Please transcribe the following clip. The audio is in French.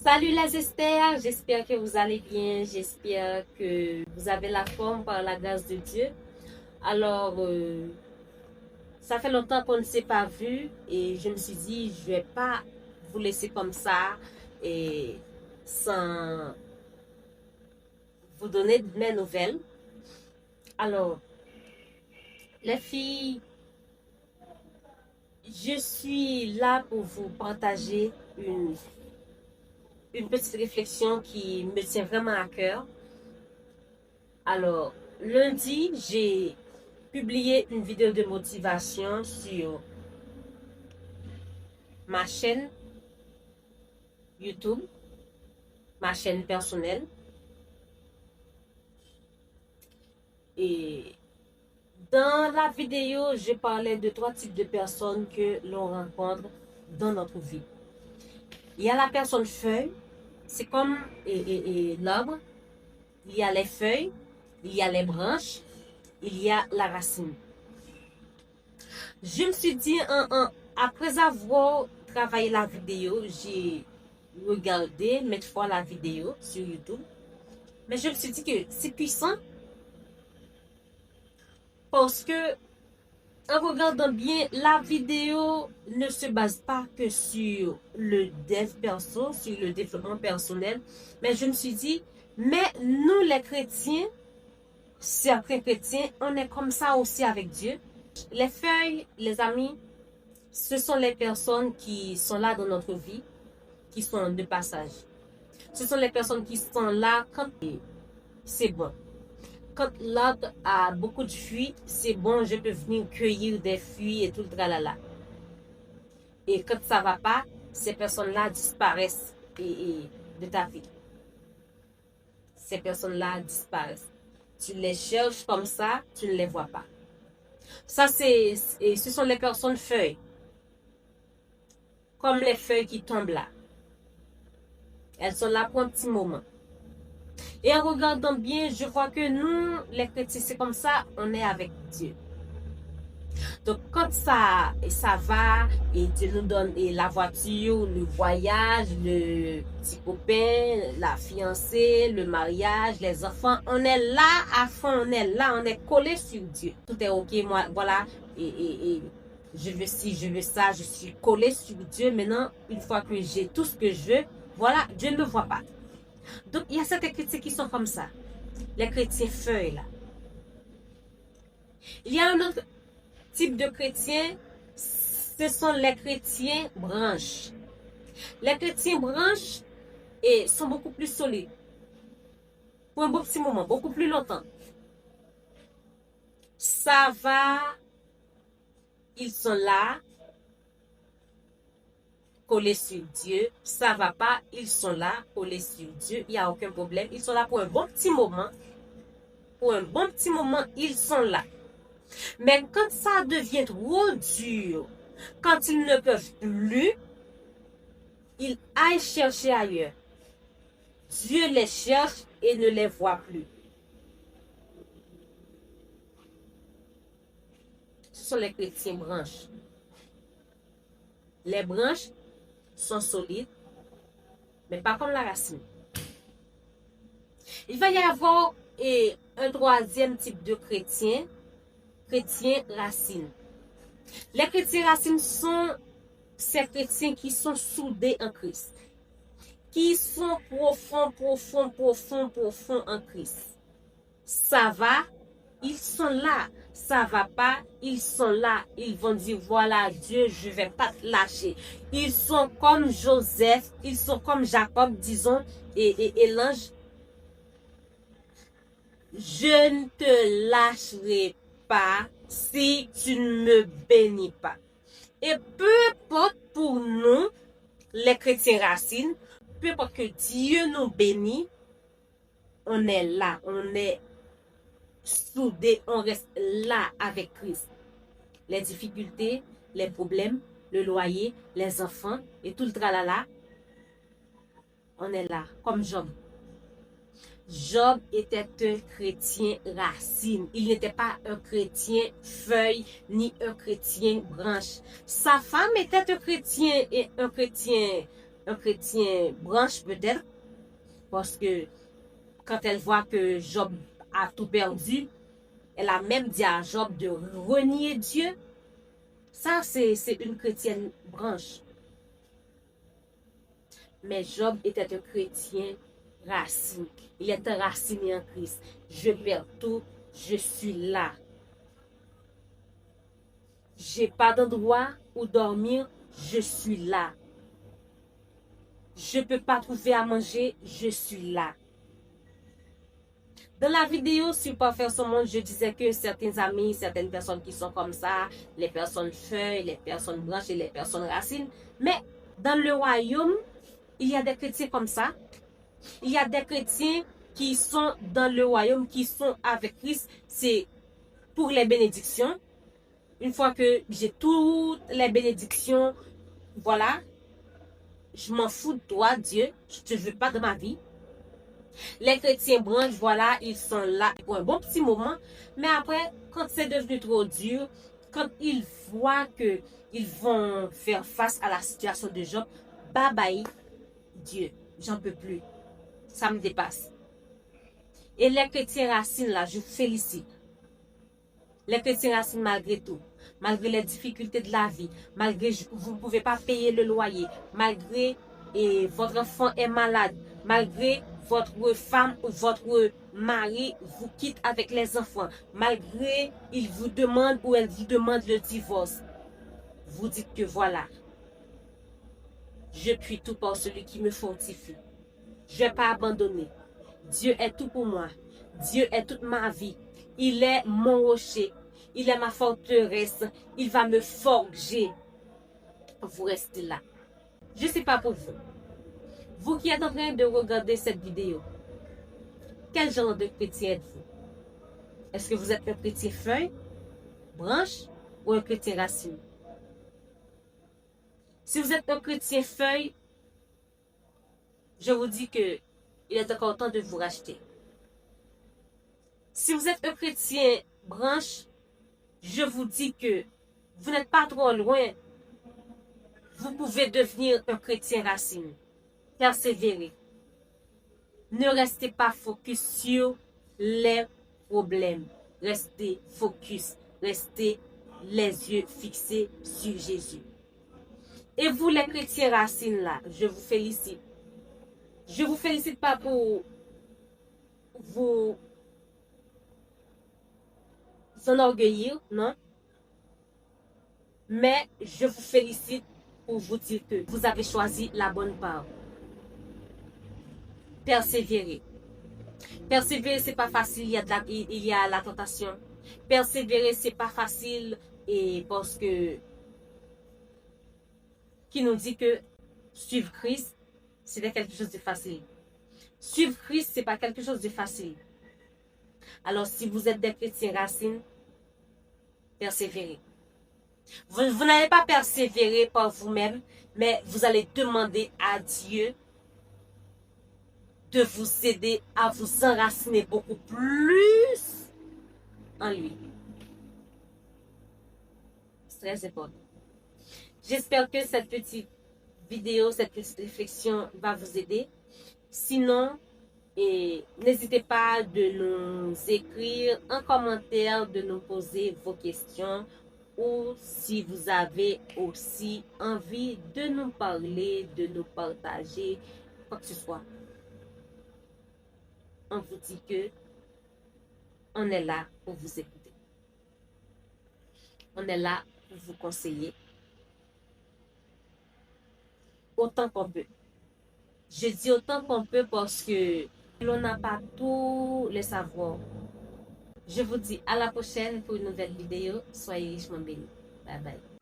Salut les Esther, j'espère que vous allez bien, j'espère que vous avez la forme par la grâce de Dieu. Alors, ça fait longtemps qu'on ne s'est pas vu et je me suis dit, je vais pas vous laisser comme ça et sans vous donner mes nouvelles. Alors, les filles, je suis là pour vous partager une petite réflexion qui me tient vraiment à cœur. Alors, lundi, j'ai publié une vidéo de motivation sur ma chaîne YouTube, ma chaîne personnelle. Et dans la vidéo, je parlais de 3 types de personnes que l'on rencontre dans notre vie. Il y a la personne feuille, c'est comme l'arbre. Il y a les feuilles, il y a les branches, il y a la racine. Je me suis dit, après avoir travaillé la vidéo, j'ai regardé maintes fois la vidéo sur YouTube. Mais je me suis dit que c'est puissant parce que en regardant bien, la vidéo ne se base pas que sur le dev perso, sur le développement personnel. Mais je me suis dit, mais nous les chrétiens, certains chrétiens, on est comme ça aussi avec Dieu. Les feuilles, les amis, ce sont les personnes qui sont là dans notre vie, qui sont de passage. Ce sont les personnes qui sont là quand c'est bon. Quand l'arbre a beaucoup de fruits, c'est bon, je peux venir cueillir des fruits et tout le tralala. Et quand ça va pas, ces personnes-là disparaissent de ta vie. Ces personnes-là disparaissent. Tu les cherches comme ça, tu ne les vois pas. Ça, ce sont les personnes feuilles. Comme les feuilles qui tombent là. Elles sont là pour un petit moment. Et en regardant bien, je vois que nous, les chrétiens, c'est comme ça, on est avec Dieu. Donc, quand ça va, et Dieu nous donne la voiture, le voyage, le petit copain, la fiancée, le mariage, les enfants, on est là à fond, on est là, on est collé sur Dieu. Tout est ok, moi, voilà, et je veux ci, je veux ça, je suis collé sur Dieu. Maintenant, une fois que j'ai tout ce que je veux, voilà, Dieu ne me voit pas. Donc, il y a certains chrétiens qui sont comme ça. Les chrétiens feuilles, là. Il y a un autre type de chrétiens, ce sont les chrétiens branches. Les chrétiens branches sont beaucoup plus solides. Pour un bon petit moment, beaucoup plus longtemps. Ça va, ils sont là, collés sur Dieu. Ça va pas, ils sont là, collés sur Dieu. Il n'y a aucun problème. Ils sont là pour un bon petit moment. Pour un bon petit moment, ils sont là. Mais quand ça devient trop dur, quand ils ne peuvent plus, ils aillent chercher ailleurs. Dieu les cherche et ne les voit plus. Ce sont les chrétiens branches. Les branches sont solides, mais pas comme la racine. Il va y avoir un troisième type de chrétiens racines. Les chrétiens racines sont ces chrétiens qui sont soudés en Christ, qui sont profonds en Christ. Ça va, ils sont là. Ça va pas, ils sont là. Ils vont dire, voilà Dieu, je vais pas te lâcher. Ils sont comme Joseph, ils sont comme Jacob, disons, et l'ange. Je ne te lâcherai pas si tu ne me bénis pas. Et peu importe pour nous, les chrétiens racines, peu importe que Dieu nous bénit, on est là, on est soudés, on reste là avec Christ. Les difficultés, les problèmes, le loyer, les enfants et tout le tralala, on est là, comme Job. Job était un chrétien racine. Il n'était pas un chrétien feuille ni un chrétien branche. Sa femme était un chrétien un chrétien branche peut-être, parce que quand elle voit que Job a tout perdu, elle a même dit à Job de renier Dieu. Ça, c'est une chrétienne branche. Mais Job était un chrétien racine. Il était raciné en Christ. Je perds tout, je suis là. J'ai pas d'endroit où dormir, je suis là. Je peux pas trouver à manger, je suis là. Dans la vidéo sur Parfaire son monde, je disais que certains amis, certaines personnes qui sont comme ça, les personnes feuilles, les personnes branches et les personnes racines. Mais dans le royaume, il y a des chrétiens comme ça. Il y a des chrétiens qui sont dans le royaume, qui sont avec Christ. C'est pour les bénédictions. Une fois que j'ai toutes les bénédictions, voilà, je m'en fous de toi, Dieu. Je ne te veux pas de ma vie. Les chrétiens branches, voilà, ils sont là pour un bon petit moment. Mais après, quand c'est devenu trop dur, quand ils voient qu'ils vont faire face à la situation de Job, bye bye, Dieu, j'en peux plus. Ça me dépasse. Et les chrétiens racines, là, je vous félicite. Les chrétiens racines, malgré tout, malgré les difficultés de la vie, malgré vous ne pouvez pas payer le loyer, malgré votre enfant est malade, malgré votre femme ou votre mari vous quitte avec les enfants, malgré il vous demande ou elle vous demande le divorce, vous dites que voilà, je puis tout par celui qui me fortifie. Je ne vais pas abandonner. Dieu est tout pour moi. Dieu est toute ma vie. Il est mon rocher. Il est ma forteresse. Il va me forger. Vous restez là. Je ne sais pas pour vous. Vous qui êtes en train de regarder cette vidéo, quel genre de chrétien êtes-vous? Est-ce que vous êtes un chrétien feuille, branche ou un chrétien racine? Si vous êtes un chrétien feuille, je vous dis que il est encore temps de vous racheter. Si vous êtes un chrétien branche, je vous dis que vous n'êtes pas trop loin. Vous pouvez devenir un chrétien racine. Persévérez. Ne restez pas focus sur les problèmes. Restez focus. Restez les yeux fixés sur Jésus. Et vous, les chrétiens racines, là, je vous félicite. Je ne vous félicite pas pour vous enorgueillir, non? Mais je vous félicite pour vous dire que vous avez choisi la bonne part. Persévérez. Persévérer, c'est pas facile, il y a la tentation. Persévérer, c'est pas facile et parce que qui nous dit que suivre Christ, c'était quelque chose de facile. Suivre Christ, c'est pas quelque chose de facile. Alors, si vous êtes des chrétiens racines, persévérez. Vous n'allez pas persévérer par vous-même, mais vous allez demander à Dieu de vous aider à vous enraciner beaucoup plus en lui. C'est très important. J'espère que cette petite vidéo, cette petite réflexion va vous aider. Sinon, n'hésitez pas de nous écrire en commentaire, de nous poser vos questions ou si vous avez aussi envie de nous parler, de nous partager, quoi que ce soit. On vous dit que on est là pour vous écouter. On est là pour vous conseiller autant qu'on peut. Je dis autant qu'on peut parce que l'on n'a pas tout le savoir. Je vous dis à la prochaine pour une nouvelle vidéo. Soyez richement bénis. Bye bye.